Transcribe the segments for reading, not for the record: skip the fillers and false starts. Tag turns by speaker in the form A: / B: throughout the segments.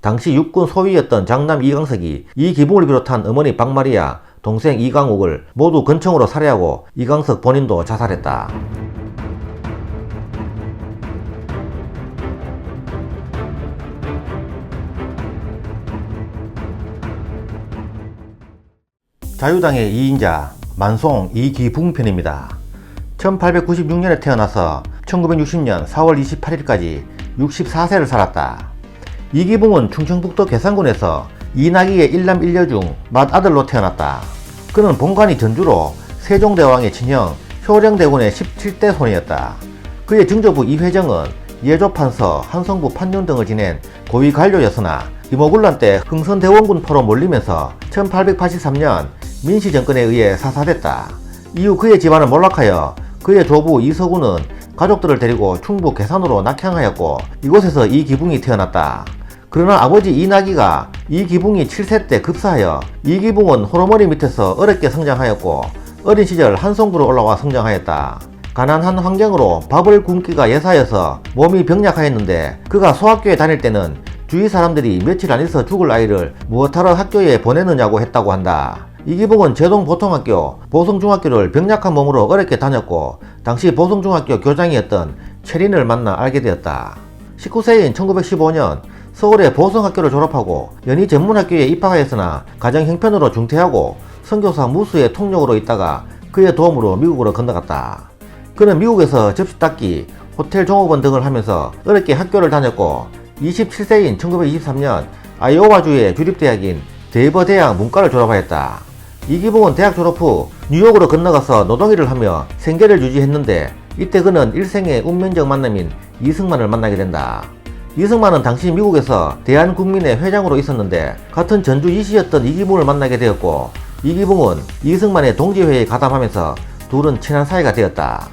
A: 당시 육군 소위였던 장남 이강석이 이기붕을 비롯한 어머니 박마리아, 동생 이강욱을 모두 근청으로 살해하고 이강석 본인도 자살했다. 자유당의 2인자 만송 이기붕 편입니다. 1896년에 태어나서 1960년 4월 28일까지 64세를 살았다. 이기붕은 충청북도 괴산군에서 이낙이의 일남 일녀 중 맏아들로 태어났다. 그는 본관이 전주로 세종대왕의 친형 효령대군의 17대 손이었다. 그의 증조부 이회정은 예조판서, 한성부 판윤 등을 지낸 고위 관료였으나 이모군란 때 흥선대원군 포로 몰리면서 1883년 민씨정권에 의해 사살됐다. 이후 그의 집안은 몰락하여 그의 조부 이서군은 가족들을 데리고 충북 괴산으로 낙향하였고 이곳에서 이기붕이 태어났다. 그러나 아버지 이낙이가 이기붕이 7세 때 급사하여 이기붕은 호르몬이 밑에서 어렵게 성장하였고 어린 시절 한성부로 올라와 성장하였다. 가난한 환경으로 밥을 굶기가 예사여서 몸이 병약하였는데 그가 소학교에 다닐 때는 주위 사람들이 며칠 안 있어 죽을 아이를 무엇하러 학교에 보내느냐고 했다고 한다. 이기붕은 제동보통학교, 보성중학교를 병약한 몸으로 어렵게 다녔고 당시 보성중학교 교장이었던 최린을 만나 알게 되었다. 19세인 1915년 서울의 보성학교를 졸업하고 연희전문학교에 입학하였으나 가정 형편으로 중퇴하고 선교사 무수의 통역으로 있다가 그의 도움으로 미국으로 건너갔다. 그는 미국에서 접시 닦기, 호텔 종업원 등을 하면서 어렵게 학교를 다녔고 27세인 1923년 아이오와주의 주립대학인 데이버 대학 문과를 졸업하였다. 이기붕은 대학 졸업 후 뉴욕으로 건너가서 노동일을 하며 생계를 유지했는데 이때 그는 일생의 운명적 만남인 이승만을 만나게 된다. 이승만은 당시 미국에서 대한국민회 회장으로 있었는데 같은 전주 이시였던 이기붕을 만나게 되었고 이기붕은 이승만의 동지회에 가담하면서 둘은 친한 사이가 되었다.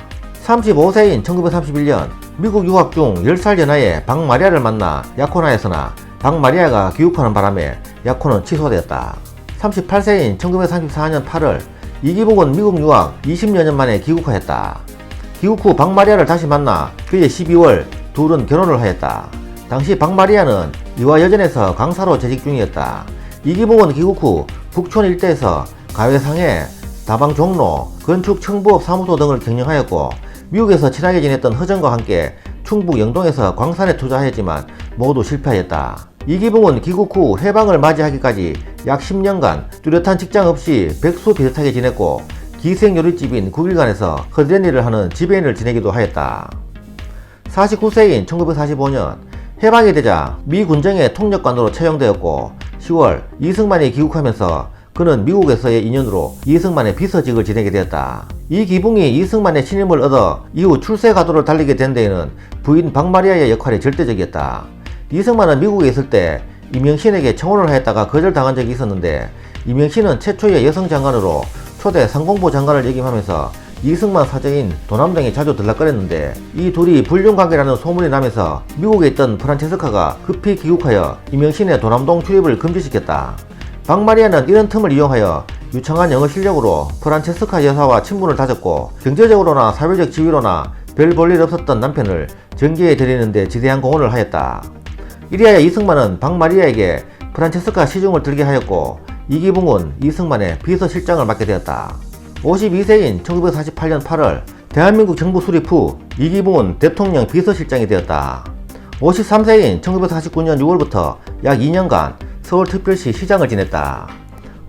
A: 35세인 1931년 미국 유학 중 10살 연하의 박마리아를 만나 약혼하였으나 박마리아가 귀국하는 바람에 약혼은 취소되었다. 38세인 1934년 8월 이기붕은 미국 유학 20여 년 만에 귀국하였다. 귀국 후 박마리아를 다시 만나 그해 12월 둘은 결혼을 하였다. 당시 박마리아는 이화여전에서 강사로 재직 중이었다. 이기붕은 귀국 후 북촌 일대에서 가회상해, 다방 종로, 건축 청부업 사무소 등을 경영하였고 미국에서 친하게 지냈던 허정과 함께 충북 영동에서 광산에 투자하였지만 모두 실패하였다. 이기붕은 귀국 후 해방을 맞이하기까지 약 10년간 뚜렷한 직장 없이 백수 비슷하게 지냈고 기생요리집인 국일관에서 허드렛 일을 하는 지배인을 지내기도 하였다. 49세인 1945년 해방이 되자 미 군정의 통역관으로 채용되었고 10월 이승만이 귀국하면서 그는 미국에서의 인연으로 이승만의 비서직을 지내게 되었다. 이기붕이 이승만의 신임을 얻어 이후 출세 가도를 달리게 된 데에는 부인 박마리아의 역할이 절대적이었다. 이승만은 미국에 있을 때 이명신에게 청혼을 하였다가 거절당한 적이 있었는데 이명신은 최초의 여성 장관으로 초대 상공부 장관을 역임하면서 이승만 사저인 도남동에 자주 들락거렸는데 이 둘이 불륜관계라는 소문이 나면서 미국에 있던 프란체스카가 급히 귀국하여 이명신의 도남동 출입을 금지시켰다. 박마리아는 이런 틈을 이용하여 유창한 영어 실력으로 프란체스카 여사와 친분을 다졌고 경제적으로나 사회적 지위로나 별 볼 일 없었던 남편을 정계에 들이는데 지대한 공헌을 하였다. 이리하여 이승만은 박마리아에게 프란체스카 시중을 들게 하였고 이기붕은 이승만의 비서실장을 맡게 되었다. 52세인 1948년 8월 대한민국 정부 수립 후 이기붕은 대통령 비서실장이 되었다. 53세인 1949년 6월부터 약 2년간 서울특별시 시장을 지냈다.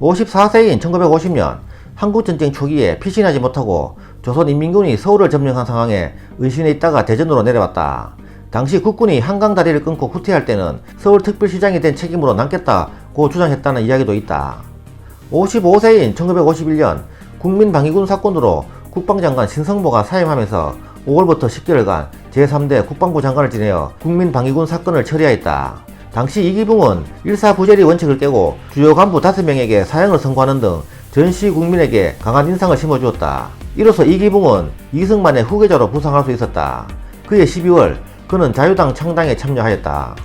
A: 54세인 1950년 한국전쟁 초기에 피신하지 못하고 조선인민군이 서울을 점령한 상황에 은신해 있다가 대전으로 내려왔다. 당시 국군이 한강다리를 끊고 후퇴할 때는 서울특별시장이 된 책임으로 남겠다고 주장했다는 이야기도 있다. 55세인 1951년 국민방위군 사건으로 국방장관 신성모가 사임하면서 5월부터 10개월간 제3대 국방부 장관을 지내어 국민방위군 사건을 처리하였다. 당시 이기붕은 일사부재리 원칙을 깨고 주요 간부 5명에게 사형을 선고하는 등 전시 국민에게 강한 인상을 심어주었다. 이로써 이기붕은 이승만의 후계자로 부상할 수 있었다. 그해 12월 그는 자유당 창당에 참여하였다.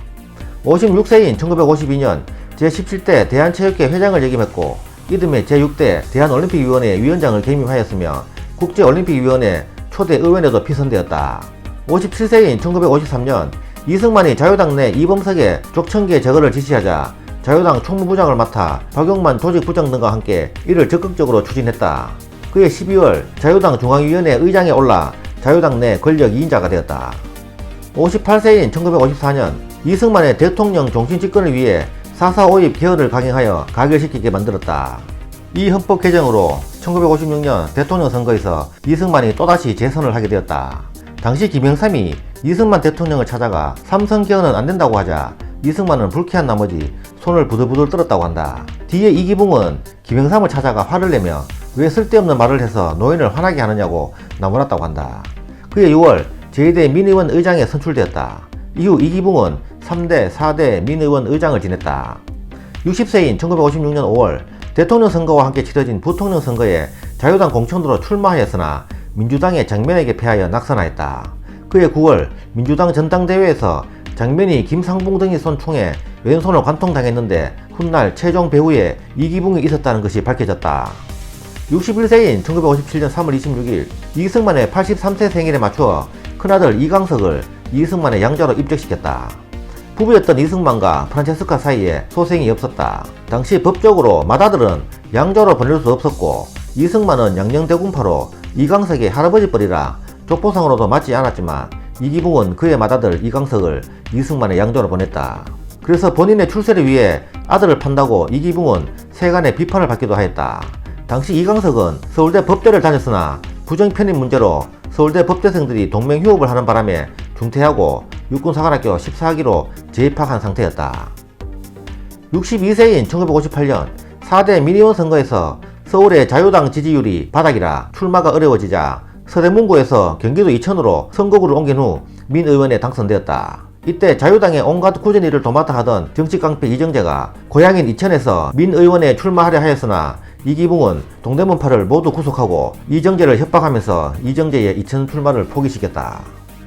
A: 56세인 1952년 제17대 대한체육회 회장을 역임했고 이듬해 제6대 대한올림픽위원회 위원장을 겸임하였으며 국제올림픽위원회 초대 의원에도 피선되었다. 57세인 1953년 이승만이 자유당 내 이범석의 족청계 제거를 지시하자 자유당 총무부장을 맡아 박용만 조직부장 등과 함께 이를 적극적으로 추진했다. 그해 12월 자유당 중앙위원회 의장에 올라 자유당 내 권력 2인자가 되었다. 58세인 1954년 이승만의 대통령 종신 집권을 위해 4.4 5.입 개헌을 강행하여 가결시키게 만들었다. 이 헌법 개정으로 1956년 대통령 선거에서 이승만이 또다시 재선을 하게 되었다. 당시 김영삼이 이승만 대통령을 찾아가 삼선 개헌은 안된다고 하자 이승만은 불쾌한 나머지 손을 부들부들 떨었다고 한다. 뒤에 이기붕은 김영삼을 찾아가 화를 내며 왜 쓸데없는 말을 해서 노인을 화나게 하느냐고 나무랐다고 한다. 그해 6월 제2대 민의원 의장에 선출되었다. 이후 이기붕은 3대, 4대 민의원 의장을 지냈다. 60세인 1956년 5월 대통령 선거와 함께 치러진 부통령 선거에 자유당 공천으로 출마하였으나 민주당의 장면에게 패하여 낙선하였다. 그해 9월 민주당 전당대회에서 장면이 김상봉 등이 쏜 총에 왼손을 관통당했는데 훗날 최종 배후에 이기붕이 있었다는 것이 밝혀졌다. 61세인 1957년 3월 26일 이승만의 83세 생일에 맞추어 큰아들 이강석을 이승만의 양자로 입적시켰다. 부부였던 이승만과 프란체스카 사이에 소생이 없었다. 당시 법적으로 맏아들은 양자로 보낼 수 없었고 이승만은 양녕대군파로 이강석의 할아버지 뻘이라 족보상으로도 맞지 않았지만 이기붕은 그의 맏아들 이강석을 이승만의 양자로 보냈다. 그래서 본인의 출세를 위해 아들을 판다고 이기붕은 세간의 비판을 받기도 하였다. 당시 이강석은 서울대 법대를 다녔으나 부정편입 문제로 서울대 법대생들이 동맹휴업을 하는 바람에 중퇴하고 육군사관학교 14기로 재입학한 상태였다. 62세인 1958년 4대 민의원 선거에서 서울의 자유당 지지율이 바닥이라 출마가 어려워지자 서대문구에서 경기도 이천으로 선거구를 옮긴 후 민의원에 당선되었다. 이때 자유당의 온갖 굳은 일을 도맡아 하던 정치깡패 이정재가 고향인 이천에서 민의원에 출마하려 하였으나 이기붕은 동대문파를 모두 구속하고 이정재를 협박하면서 이정재의 이천 출마를 포기시켰다.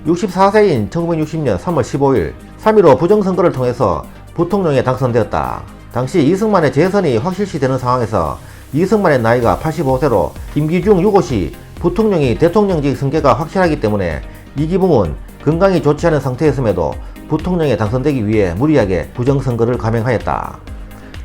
A: 64세인 1960년 3월 15일 3.15 부정선거를 통해서 부통령에 당선되었다. 당시 이승만의 재선이 확실시되는 상황에서 이승만의 나이가 85세로 임기중 6호시 부통령이 대통령직 승계가 확실하기 때문에 이기붕은 건강이 좋지 않은 상태였음에도 부통령에 당선되기 위해 무리하게 부정선거를 감행하였다.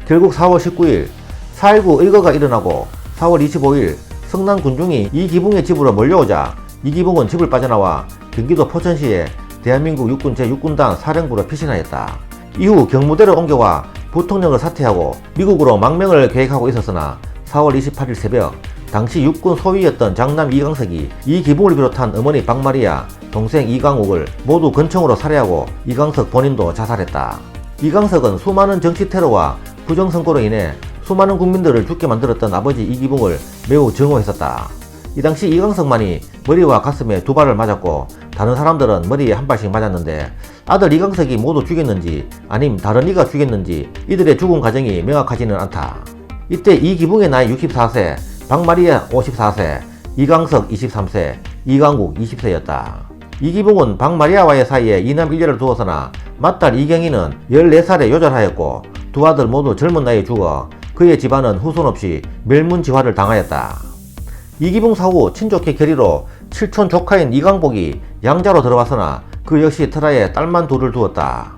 A: 결국 4월 19일 4.19 의거가 일어나고 4월 25일 성남 군중이 이기붕의 집으로 몰려오자 이기붕은 집을 빠져나와 경기도 포천시에 대한민국 육군 제6군단 사령부로 피신하였다. 이후 경무대를 옮겨와 부통령을 사퇴하고 미국으로 망명을 계획하고 있었으나 4월 28일 새벽 당시 육군 소위였던 장남 이강석이 이기붕을 비롯한 어머니 박마리아, 동생 이강욱을 모두 근총으로 살해하고 이강석 본인도 자살했다. 이강석은 수많은 정치 테러와 부정선거로 인해 수많은 국민들을 죽게 만들었던 아버지 이기붕을 매우 증오했었다. 이 당시 이강석만이 머리와 가슴에 2발을 맞았고 다른 사람들은 머리에 1발씩 맞았는데 아들 이강석이 모두 죽였는지 아님 다른 이가 죽였는지 이들의 죽은 과정이 명확하지는 않다. 이때 이기붕의 나이 64세, 박마리아 54세, 이강석 23세, 이강국 20세였다. 이기붕은 박마리아와의 사이에 2남 1녀를 두었으나 맏딸 이경희는 14살에 요절하였고 두 아들 모두 젊은 나이에 죽어 그의 집안은 후손 없이 멸문지화를 당하였다. 이기붕 사후 친족의 결의로 칠촌 조카인 이강복이 양자로 들어왔으나 그 역시 터라에 딸만 둘을 두었다.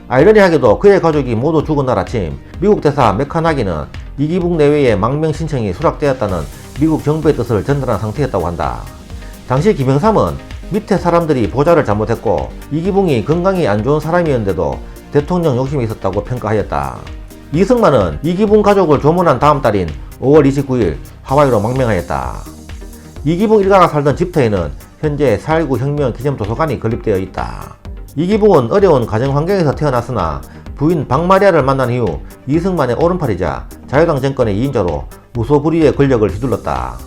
A: 아이러니하게도 그의 가족이 모두 죽은 날 아침 미국 대사 메카나기는 이기붕 내외의 망명 신청이 수락되었다는 미국 정부의 뜻을 전달한 상태였다고 한다. 당시 김영삼은 밑에 사람들이 보좌를 잘못했고 이기붕이 건강이 안 좋은 사람이었는데도 대통령 욕심이 있었다고 평가하였다. 이승만은 이기붕 가족을 조문한 다음 달인 5월 29일 하와이로 망명하였다. 이기붕 일가가 살던 집터에는 현재 4.19 혁명 기념도서관이 건립되어 있다. 이기붕은 어려운 가정 환경에서 태어났으나 부인 박마리아를 만난 이후 이승만의 오른팔이자 자유당 정권의 2인자로 무소불위의 권력을 휘둘렀다.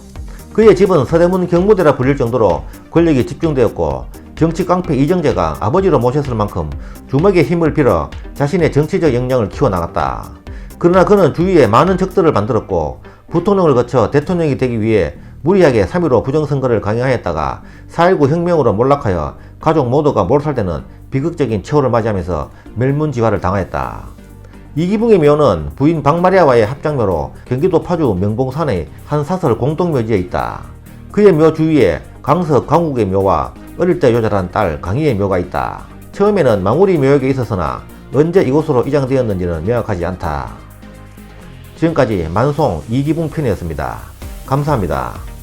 A: 그의 집은 서대문 경무대라 불릴 정도로 권력이 집중되었고 정치 깡패 이정재가 아버지로 모셨을 만큼 주먹의 힘을 빌어 자신의 정치적 역량을 키워나갔다. 그러나 그는 주위에 많은 적들을 만들었고 부통령을 거쳐 대통령이 되기 위해 무리하게 3.15 부정선거를 강행하였다가 4.19 혁명으로 몰락하여 가족 모두가 몰살되는 비극적인 최후를 맞이하면서 멸문지화를 당하였다. 이기붕의 묘는 부인 박마리아와의 합장묘로 경기도 파주 명봉산의 한 사설 공동묘지에 있다. 그의 묘 주위에 강석, 강국의 묘와 어릴 때 요절한 딸 강희의 묘가 있다. 처음에는 망우리 묘역에 있었으나 언제 이곳으로 이장되었는지는 명확하지 않다. 지금까지 만송 이기붕 편이었습니다. 감사합니다.